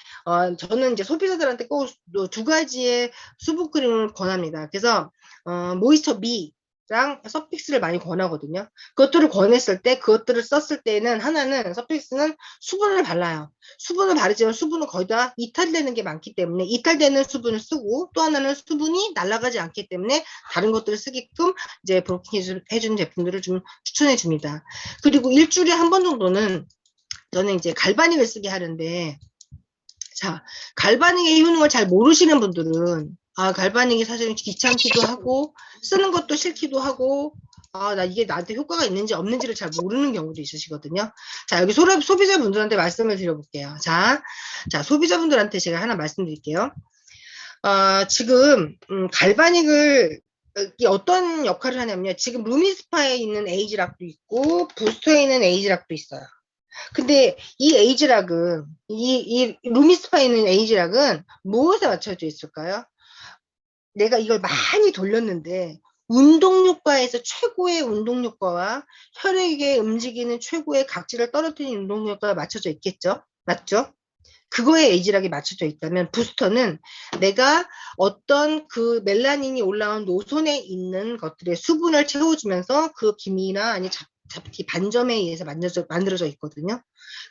저는 이제 소비자들한테 꼭 두 가지의 수분 크림을 권합니다. 그래서 모이스처 미 랑 서픽스를 많이 권하거든요. 그것들을 권했을 때 그것들을 썼을 때는 하나는 서픽스는 수분을 발라요. 수분을 바르지만 수분은 거의 다 이탈되는 게 많기 때문에 이탈되는 수분을 쓰고 또 하나는 수분이 날아가지 않기 때문에 다른 것들을 쓰게끔 이제 브로킹 해주는 제품들을 좀 추천해 줍니다. 그리고 일주일에 한 번 정도는 저는 이제 갈바닉을 쓰게 하는데 자, 갈바닉의 효능을 잘 모르시는 분들은 갈바닉이 사실 귀찮기도 하고 쓰는 것도 싫기도 하고 나 이게 나한테 효과가 있는지 없는지를 잘 모르는 경우도 있으시거든요. 자, 여기 소비자분들한테 말씀을 드려볼게요. 자, 소비자분들한테 제가 하나 말씀드릴게요. 지금 갈바닉을 어떤 역할을 하냐면요. 지금 루미스파에 있는 에이지락도 있고 부스터에 있는 에이지락도 있어요. 근데 이 에이지락은 이 루미스파에 있는 에이지락은 무엇에 맞춰져 있을까요? 내가 이걸 많이 돌렸는데 운동 효과에서 최고의 운동 효과와 혈액에 움직이는 최고의 각질을 떨어뜨리는 운동 효과가 맞춰져 있겠죠? 맞죠? 그거에 에이지락이 맞춰져 있다면 부스터는 내가 어떤 그 멜라닌이 올라온 노선에 있는 것들의 수분을 채워주면서 그 기미나 아니 잡티 반점에 의해서 만들어져 있거든요.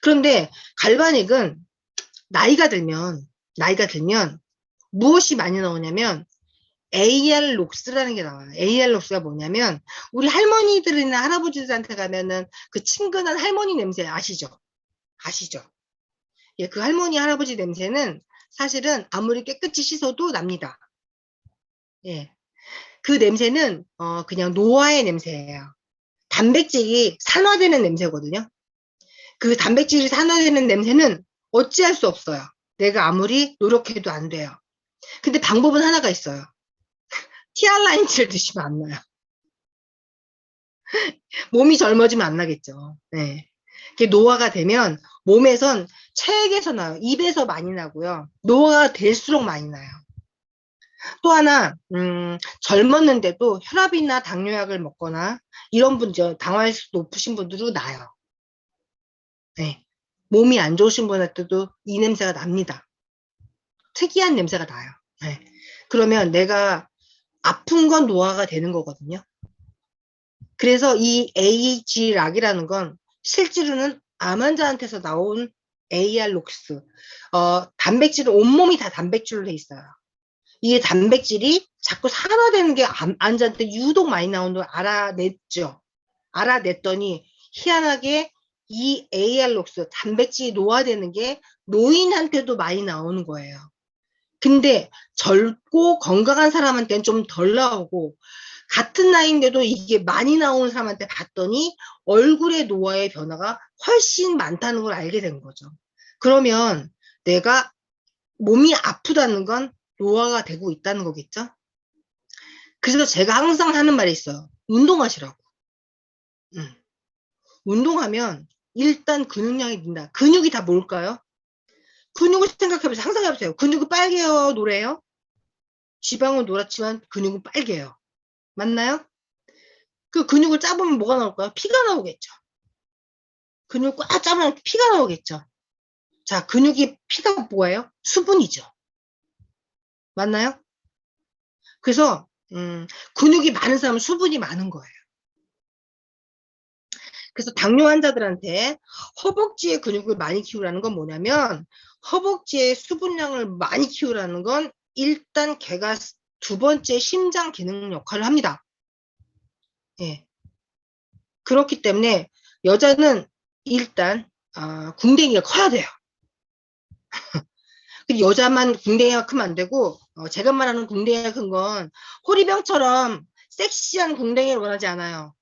그런데 갈바닉은 나이가 들면 무엇이 많이 나오냐면 AR-록스라는 게 나와요. AR-록스가 뭐냐면 우리 할머니들이나 할아버지들한테 가면은 그 친근한 할머니 냄새 아시죠? 예, 그 할머니 할아버지 냄새는 사실은 아무리 깨끗이 씻어도 납니다. 예, 그 냄새는 그냥 노화의 냄새예요. 단백질이 산화되는 냄새거든요. 그 단백질이 산화되는 냄새는 어찌할 수 없어요. 내가 아무리 노력해도 안 돼요. 근데 방법은 하나가 있어요. 티알라인치를 드시면 안 나요. 몸이 젊어지면 안 나겠죠. 네. 이게 노화가 되면 몸에선 체액에서 나요. 입에서 많이 나고요. 노화가 될수록 많이 나요. 또 하나 젊었는데도 혈압이나 당뇨약을 먹거나 이런 분들 당화혈수 높으신 분들도 나요. 네. 몸이 안 좋으신 분한테도 이 냄새가 납니다. 특이한 냄새가 나요. 네. 그러면 내가 아픈 건 노화가 되는 거거든요. 그래서 이 AG락이라는 건 실제로는 암 환자한테서 나온 AR-록스 단백질은 온몸이 다 단백질로 돼 있어요. 이 단백질이 자꾸 산화되는 게 암 환자한테 유독 많이 나오는 걸 알아냈죠. 알아냈더니 희한하게 이 AR-록스 단백질이 노화되는 게 노인한테도 많이 나오는 거예요. 근데 젊고 건강한 사람한테는 좀 덜 나오고 같은 나이인데도 이게 많이 나오는 사람한테 봤더니 얼굴의 노화의 변화가 훨씬 많다는 걸 알게 된 거죠. 그러면 내가 몸이 아프다는 건 노화가 되고 있다는 거겠죠? 그래서 제가 항상 하는 말이 있어요. 운동하시라고. 운동하면 일단 근육량이 는다. 근육이 다 뭘까요? 근육을 생각해보세요. 항상 해보세요. 근육이 빨개요, 노래요? 지방은 노랗지만 근육은 빨개요. 맞나요? 그 근육을 짜보면 뭐가 나올까요? 피가 나오겠죠. 근육을 꽉 짜면 피가 나오겠죠. 자, 피가 뭐예요? 수분이죠. 맞나요? 그래서 근육이 많은 사람은 수분이 많은 거예요. 그래서 당뇨 환자들한테 허벅지의 근육을 많이 키우라는 건 뭐냐면 허벅지의 수분량을 많이 키우라는 건 일단 걔가 두 번째 심장 기능 역할을 합니다. 예. 그렇기 때문에 여자는 일단 궁뎅이가 커야 돼요. 여자만 궁뎅이가 크면 안 되고 제가 말하는 궁뎅이가 큰 건 호리병처럼 섹시한 궁뎅이를 원하지 않아요.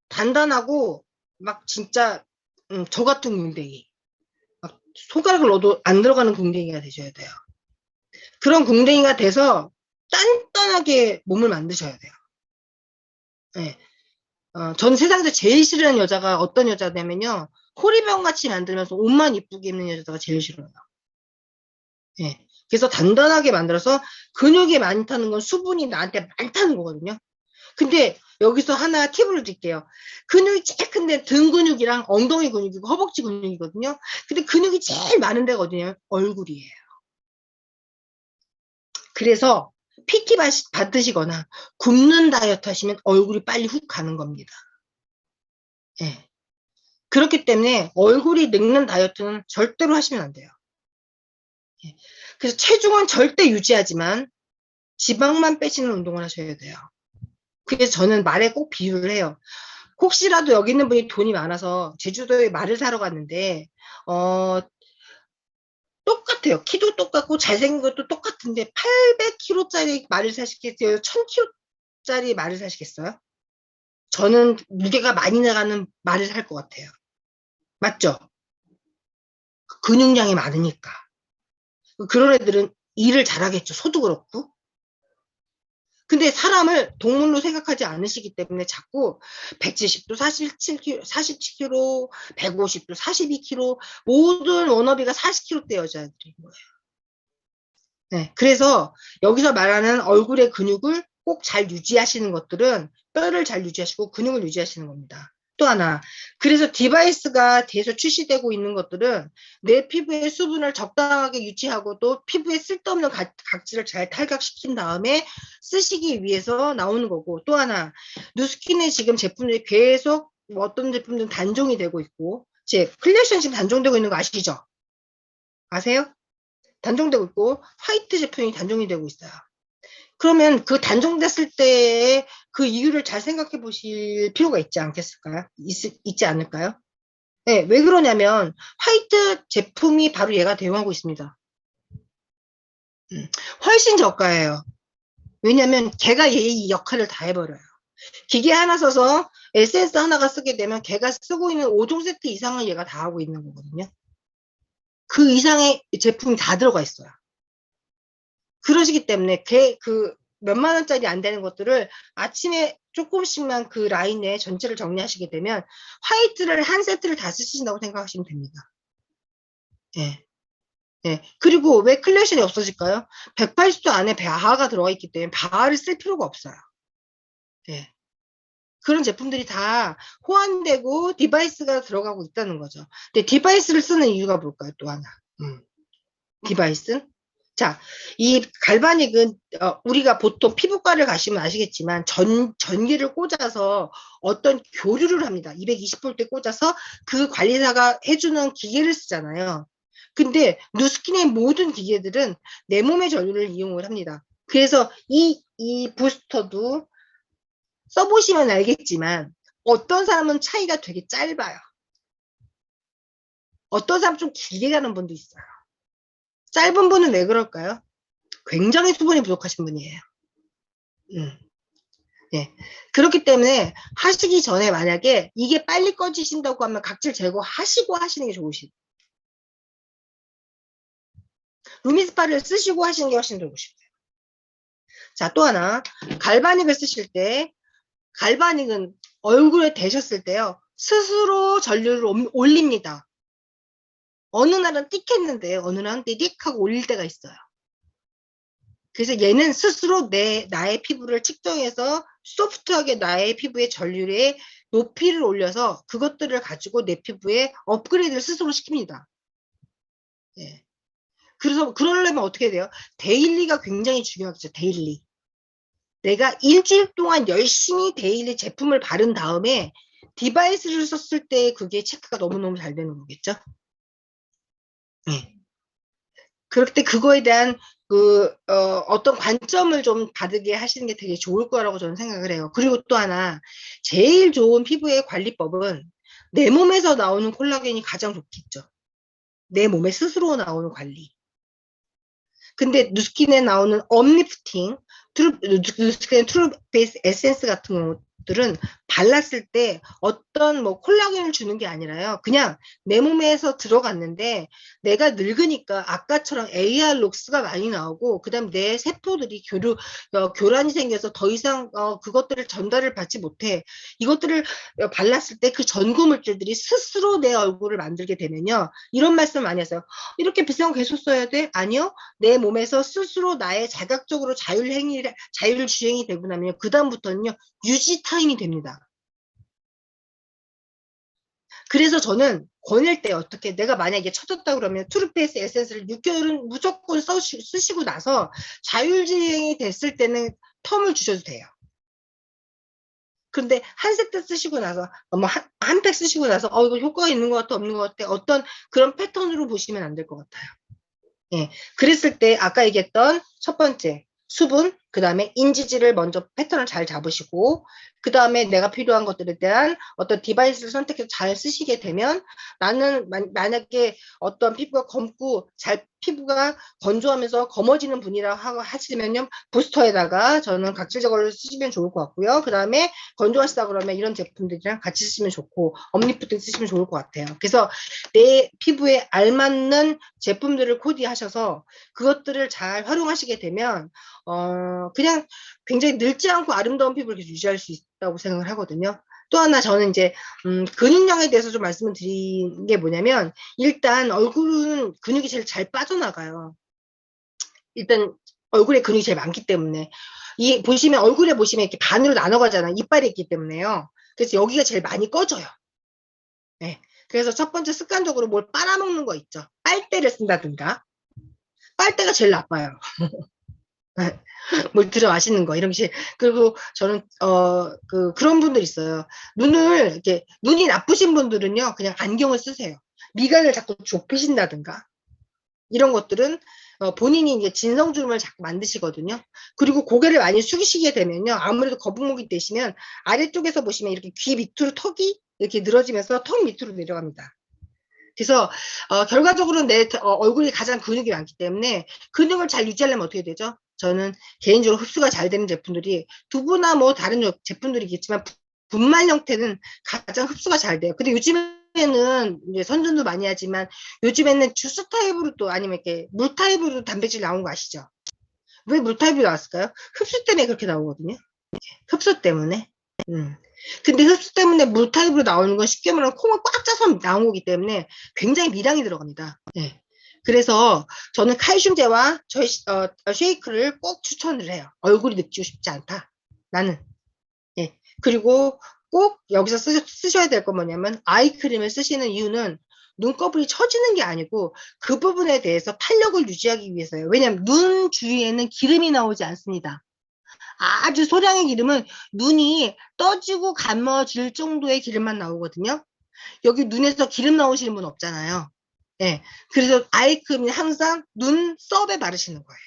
단단하고 막 진짜 저 같은 궁뎅이. 막 손가락을 넣어도 안 들어가는 궁뎅이가 되셔야 돼요. 그런 궁뎅이가 돼서 단단하게 몸을 만드셔야 돼요. 네. 전 세상에서 제일 싫어하는 여자가 어떤 여자냐면요. 호리병같이 만들면서 옷만 이쁘게 입는 여자가 제일 싫어요. 네. 그래서 단단하게 만들어서 근육이 많다는 건 수분이 나한테 많다는 거거든요. 근데 여기서 하나 팁을 드릴게요. 근육이 제일 큰데 등 근육이랑 엉덩이 근육이고 허벅지 근육이거든요. 근데 근육이 제일 많은 데가 어디냐면 얼굴이에요. 그래서 PT 받으시거나 굶는 다이어트 하시면 얼굴이 빨리 훅 가는 겁니다. 네. 그렇기 때문에 얼굴이 늙는 다이어트는 절대로 하시면 안 돼요. 네. 그래서 체중은 절대 유지하지만 지방만 빼시는 운동을 하셔야 돼요. 그래서 저는 말에 꼭 비유를 해요. 혹시라도 여기 있는 분이 돈이 많아서 제주도에 말을 사러 갔는데 똑같아요. 키도 똑같고 잘생긴 것도 똑같은데 800kg짜리 말을 사시겠어요? 1000kg짜리 말을 사시겠어요? 저는 무게가 많이 나가는 말을 살 것 같아요. 맞죠? 근육량이 많으니까. 그런 애들은 일을 잘하겠죠. 소도 그렇고. 근데 사람을 동물로 생각하지 않으시기 때문에 자꾸 170도 47kg, 47kg, 150도 42kg, 모든 워너비가 40kg대 여자들인 거예요. 네, 그래서 여기서 말하는 얼굴의 근육을 꼭 잘 유지하시는 것들은 뼈를 잘 유지하시고 근육을 유지하시는 겁니다. 또 하나, 그래서 디바이스가 계속 출시되고 있는 것들은 내 피부의 수분을 적당하게 유지하고 또 피부에 쓸데없는 각질을 잘 탈각시킨 다음에 쓰시기 위해서 나오는 거고, 또 하나, 누스킨의 지금 제품들이 계속 어떤 제품들은 단종이 되고 있고, 제 클래션 지금 단종되고 있는 거 아시죠? 아세요? 단종되고 있고 화이트 제품이 단종이 되고 있어요. 그러면 그 단종됐을 때의 그 이유를 잘 생각해 보실 필요가 있지 않겠을까요? 있지 않을까요? 네, 왜 그러냐면 화이트 제품이 바로 얘가 대응하고 있습니다. 훨씬 저가예요. 왜냐면 걔가 얘의 역할을 다 해버려요. 기계 하나 써서 에센스 하나가 쓰게 되면 걔가 쓰고 있는 5종 세트 이상을 얘가 다 하고 있는 거거든요. 그 이상의 제품이 다 들어가 있어요. 그러시기 때문에 그 몇만 원짜리 안 되는 것들을 아침에 조금씩만 그 라인에 전체를 정리하시게 되면 화이트를 한 세트를 다 쓰신다고 생각하시면 됩니다. 예. 예. 그리고 왜 클래션이 없어질까요? 180도 안에 바하가 들어가 있기 때문에 바하를 쓸 필요가 없어요. 예. 그런 제품들이 다 호환되고 디바이스가 들어가고 있다는 거죠. 근데 디바이스를 쓰는 이유가 뭘까요? 또 하나. 디바이스? 자, 이 갈바닉은 우리가 보통 피부과를 가시면 아시겠지만 전기를 꽂아서 어떤 교류를 합니다. 220V 꽂아서 그 관리사가 해주는 기계를 쓰잖아요. 근데 누스킨의 모든 기계들은 내 몸의 전류를 이용을 합니다. 그래서 이 부스터도 써보시면 알겠지만 어떤 사람은 차이가 되게 짧아요. 어떤 사람은 좀 길게 가는 분도 있어요. 짧은 분은 왜 그럴까요? 굉장히 수분이 부족하신 분이에요. 네. 그렇기 때문에 하시기 전에 만약에 이게 빨리 꺼지신다고 하면 각질 제거하시고 하시는 게 좋으시고 루미스파를 쓰시고 하시는 게 훨씬 더 좋으시고요. 자, 또 하나 갈바닉을 쓰실 때 갈바닉은 얼굴에 대셨을 때요. 스스로 전류를 올립니다. 어느 날은 띡 했는데 어느 날은 띡 하고 올릴 때가 있어요. 그래서 얘는 스스로 나의 피부를 측정해서 소프트하게 나의 피부의 전류의 높이를 올려서 그것들을 가지고 내 피부에 업그레이드를 스스로 시킵니다. 예. 그래서 그러려면 어떻게 돼요? 데일리가 굉장히 중요하죠. 데일리. 내가 일주일 동안 열심히 데일리 제품을 바른 다음에 디바이스를 썼을 때 그게 체크가 너무너무 잘 되는 거겠죠? 네. 그럴 때 그거에 대한 어떤 관점을 좀 다르게 하시는 게 되게 좋을 거라고 저는 생각을 해요. 그리고 또 하나, 제일 좋은 피부의 관리법은 내 몸에서 나오는 콜라겐이 가장 좋겠죠. 내 몸에 스스로 나오는 관리. 근데 누스킨에 나오는 업리프팅, 누스킨 트루 베이스 에센스 같은 것들은 발랐을 때 어떤 뭐 콜라겐을 주는 게 아니라요. 그냥 내 몸에서 들어갔는데 내가 늙으니까 아까처럼 AR 록스가 많이 나오고 그다음 내 세포들이 교란이 생겨서 더 이상 그것들을 전달을 받지 못해. 이것들을 발랐을 때 그 전구 물질들이 스스로 내 얼굴을 만들게 되면요. 이런 말씀 많이 하세요. 이렇게 비싼 거 계속 써야 돼? 아니요. 내 몸에서 스스로 나의 자각적으로 자율주행이 되고 나면 그다음부터는요, 유지 타임이 됩니다. 그래서 저는 권할 때 어떻게, 내가 만약에 쳐졌다 그러면 투르페이스 에센스를 6개월은 무조건 쓰시고 나서 자율주행이 됐을 때는 텀을 주셔도 돼요. 근데 한 세트 쓰시고 나서, 한 팩 쓰시고 나서, 이거 효과가 있는 것 같아, 없는 것 같아, 어떤 그런 패턴으로 보시면 안 될 것 같아요. 예. 그랬을 때 아까 얘기했던 첫 번째 수분, 그 다음에 인지질을 먼저 패턴을 잘 잡으시고, 그 다음에 내가 필요한 것들에 대한 어떤 디바이스를 선택해서 잘 쓰시게 되면, 나는 만약에 어떤 피부가 검고 피부가 건조하면서 검어지는 분이라 하시면요, 부스터에다가 저는 각질 제거를 쓰시면 좋을 것 같고요. 그 다음에 건조하시다 그러면 이런 제품들이랑 같이 쓰시면 좋고, 업리프팅 쓰시면 좋을 것 같아요. 그래서 내 피부에 알맞는 제품들을 코디하셔서 그것들을 잘 활용하시게 되면 그냥 굉장히 늙지 않고 아름다운 피부를 계속 유지할 수 있다고 생각을 하거든요. 또 하나 저는 이제 근육량에 대해서 좀 말씀을 드린 게 뭐냐면, 일단 얼굴은 근육이 제일 잘 빠져나가요. 일단 얼굴에 근육이 제일 많기 때문에, 이 보시면 얼굴에 보시면 이렇게 반으로 나눠가잖아요. 이빨이 있기 때문에요. 그래서 여기가 제일 많이 꺼져요. 네. 그래서 첫 번째 습관적으로 뭘 빨아먹는 거 있죠. 빨대를 쓴다든가. 빨대가 제일 나빠요. 뭘 들어 마시는 거 이런 게. 그리고 저는 그런 분들 있어요. 이렇게 눈이 나쁘신 분들은요, 그냥 안경을 쓰세요. 미간을 자꾸 좁히신다든가 이런 것들은 본인이 이제 진성주름을 자꾸 만드시거든요. 그리고 고개를 많이 숙이시게 되면요, 아무래도 거북목이 되시면 아래쪽에서 보시면 이렇게 귀 밑으로 턱이 이렇게 늘어지면서 턱 밑으로 내려갑니다. 그래서 결과적으로 내 얼굴이 가장 근육이 많기 때문에 근육을 잘 유지하려면 어떻게 되죠? 저는 개인적으로 흡수가 잘 되는 제품들이, 두부나 뭐 다른 제품들이 있겠지만 분말 형태는 가장 흡수가 잘 돼요. 근데 요즘에는 이제 선전도 많이 하지만 요즘에는 주스 타입으로 또 아니면 이렇게 물 타입으로 단백질 나온 거 아시죠? 왜 물 타입이 나왔을까요? 흡수 때문에 그렇게 나오거든요. 흡수 때문에. 근데 흡수 때문에 물 타입으로 나오는 건 쉽게 말하면 콩을 꽉 짜서 나온 거기 때문에 굉장히 미량이 들어갑니다. 네. 그래서 저는 칼슘제와 쉐이크를 꼭 추천을 해요. 얼굴이 늙고 싶지 않다. 나는. 예. 그리고 꼭 여기서 쓰셔야 될 건 뭐냐면, 아이크림을 쓰시는 이유는 눈꺼풀이 처지는 게 아니고 그 부분에 대해서 탄력을 유지하기 위해서요. 왜냐하면 눈 주위에는 기름이 나오지 않습니다. 아주 소량의 기름은 눈이 떠지고 감아질 정도의 기름만 나오거든요. 여기 눈에서 기름 나오시는 분 없잖아요. 네. 그래서 아이크림은 항상 눈썹에 바르시는 거예요.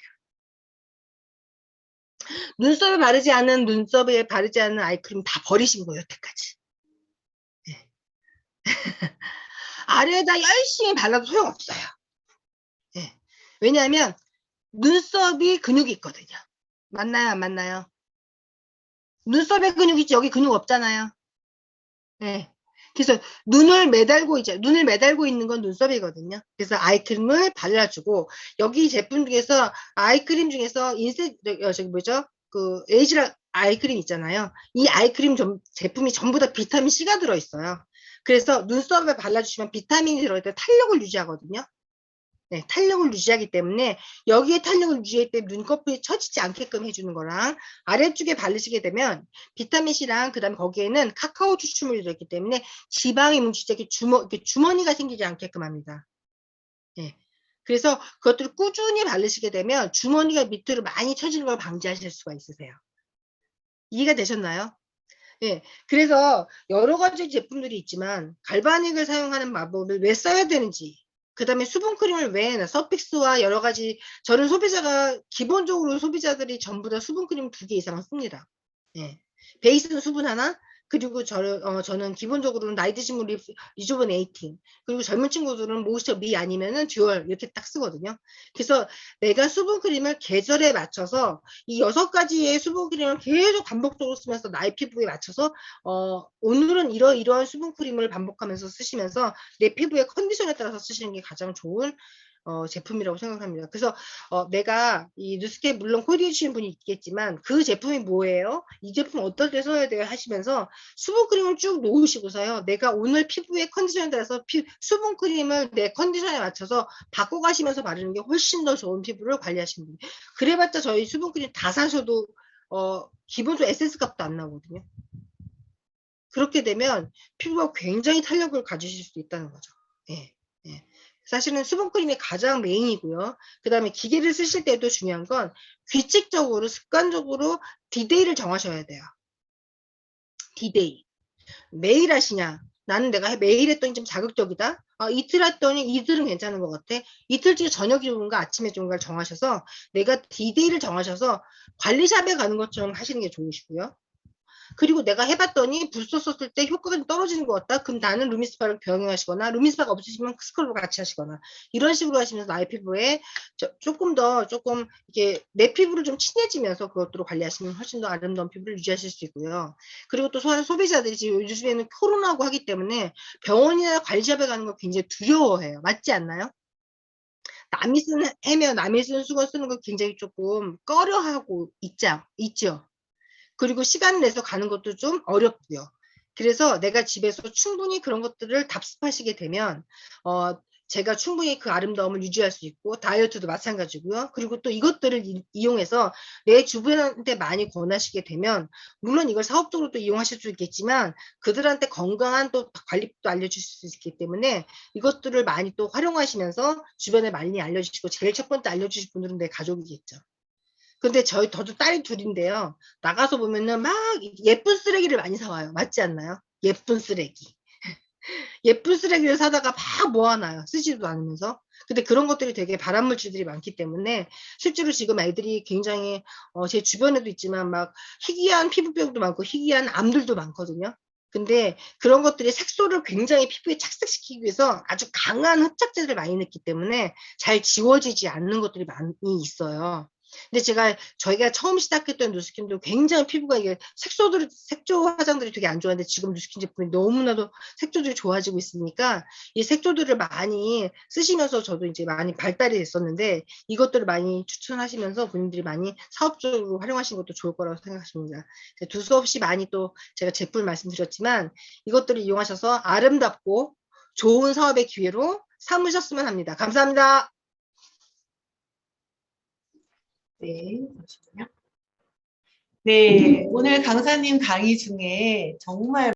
눈썹에 바르지 않은 아이크림 다 버리신 거예요, 여태까지. 네. 아래에다 열심히 발라도 소용없어요. 네. 왜냐하면 눈썹이 근육이 있거든요. 맞나요, 안 맞나요? 눈썹에 근육 있지, 여기 근육 없잖아요. 네. 그래서 눈을 매달고 있는 건 눈썹이거든요. 그래서 아이크림을 발라주고, 여기 제품 중에서 아이크림 중에서 저기 뭐죠? 에이지라 아이크림 있잖아요. 이 아이크림 제품이 전부 다 비타민 C가 들어있어요. 그래서 눈썹에 발라주시면 비타민이 들어있다 탄력을 유지하거든요. 네, 탄력을 유지하기 때문에 여기에 탄력을 유지할 때 눈꺼풀이 처지지 않게끔 해주는 거랑, 아래쪽에 바르시게 되면 비타민C랑 그다음에 거기에는 카카오 추출물이 들어있기 때문에 지방이 뭉치지 않게 주머니가 생기지 않게끔 합니다. 네. 그래서 그것들을 꾸준히 바르시게 되면 주머니가 밑으로 많이 처지는 걸 방지하실 수가 있으세요. 이해가 되셨나요? 예, 그래서 여러 가지 제품들이 있지만 갈바닉을 사용하는 마법을 왜 써야 되는지, 그 다음에 수분크림을 왜, 서픽스와 여러 가지, 저는 소비자가, 기본적으로 소비자들이 전부 다 수분크림 2개 이상은 씁니다. 예. 베이스는 수분 하나, 그리고 저는 기본적으로는 나이 드신 분이 리주버네이팅, 그리고 젊은 친구들은 모이스처 미 아니면은 듀얼 이렇게 딱 쓰거든요. 그래서 내가 수분크림을 계절에 맞춰서 이 6가지의 수분크림을 계속 반복적으로 쓰면서 나의 피부에 맞춰서 오늘은 이러이러한 수분크림을 반복하면서 쓰시면서 내 피부의 컨디션에 따라서 쓰시는 게 가장 좋은 제품이라고 생각합니다. 그래서 내가 이 누스케 물론 코디해 주시는 분이 있겠지만 그 제품이 뭐예요? 이 제품 어떻게 써야 돼요? 하시면서 수분크림을 쭉 놓으시고서요. 내가 오늘 피부의 컨디션에 따라서 수분크림을 내 컨디션에 맞춰서 바꿔가시면서 바르는 게 훨씬 더 좋은 피부를 관리하시는 분이에요. 그래봤자 저희 수분크림 다 사셔도 기본적으로 에센스 값도 안 나오거든요. 그렇게 되면 피부가 굉장히 탄력을 가지실 수 있다는 거죠. 예, 예. 사실은 수분크림이 가장 메인이고요. 그 다음에 기계를 쓰실 때도 중요한 건 규칙적으로 습관적으로 디데이를 정하셔야 돼요. 디데이. 매일 하시냐? 나는 내가 매일 했더니 좀 자극적이다. 이틀 했더니 이틀은 괜찮은 것 같아. 이틀째 저녁이 좋은가 아침에 좋은가를 정하셔서 내가 디데이를 정하셔서 관리샵에 가는 것처럼 하시는 게 좋으시고요. 그리고 내가 해봤더니 부스터 썼을 때 효과가 좀 떨어지는 것 같다. 그럼 나는 루미스파를 병행하시거나 루미스파가 없으시면 스크럽을 같이 하시거나 이런 식으로 하시면서 나의 피부에 조금 이렇게 내 피부를 좀 친해지면서 그것들을 관리하시면 훨씬 더 아름다운 피부를 유지하실 수 있고요. 그리고 또 소비자들이 지금 요즘에는 코로나고 하기 때문에 병원이나 관리샵에 가는 걸 굉장히 두려워해요. 맞지 않나요? 남이 쓰는 해면 남이 쓰는 수건 쓰는 걸 굉장히 조금 꺼려하고 있죠. 그리고 시간을 내서 가는 것도 좀 어렵고요. 그래서 내가 집에서 충분히 그런 것들을 답습하시게 되면 제가 충분히 그 아름다움을 유지할 수 있고 다이어트도 마찬가지고요. 그리고 또 이것들을 이용해서 내 주변한테 많이 권하시게 되면 물론 이걸 사업적으로 또 이용하실 수 있겠지만 그들한테 건강한 또 관리법도 알려주실 수 있기 때문에 이것들을 많이 또 활용하시면서 주변에 많이 알려주시고 제일 첫 번째 알려주실 분들은 내 가족이겠죠. 근데 저도 딸이 둘인데요. 나가서 보면은 막 예쁜 쓰레기를 많이 사와요. 맞지 않나요? 예쁜 쓰레기. 예쁜 쓰레기를 사다가 막 모아놔요. 쓰지도 않으면서. 근데 그런 것들이 되게 발암물질들이 많기 때문에 실제로 지금 애들이 굉장히 제 주변에도 있지만 막 희귀한 피부병도 많고 희귀한 암들도 많거든요. 근데 그런 것들이 색소를 굉장히 피부에 착색시키기 위해서 아주 강한 흡착제를 많이 넣기 때문에 잘 지워지지 않는 것들이 많이 있어요. 근데 저희가 처음 시작했던 누스킨도 굉장히 피부가 이게 색조 화장들이 되게 안 좋았는데 지금 누스킨 제품이 너무나도 색조들이 좋아지고 있으니까 이 색조들을 많이 쓰시면서 저도 이제 많이 발달이 됐었는데 이것들을 많이 추천하시면서 본인들이 많이 사업적으로 활용하시는 것도 좋을 거라고 생각하십니다. 두서없이 많이 또 제가 제품을 말씀드렸지만 이것들을 이용하셔서 아름답고 좋은 사업의 기회로 삼으셨으면 합니다. 감사합니다. 네, 잠시만요. 네, 오늘 강사님 강의 중에 정말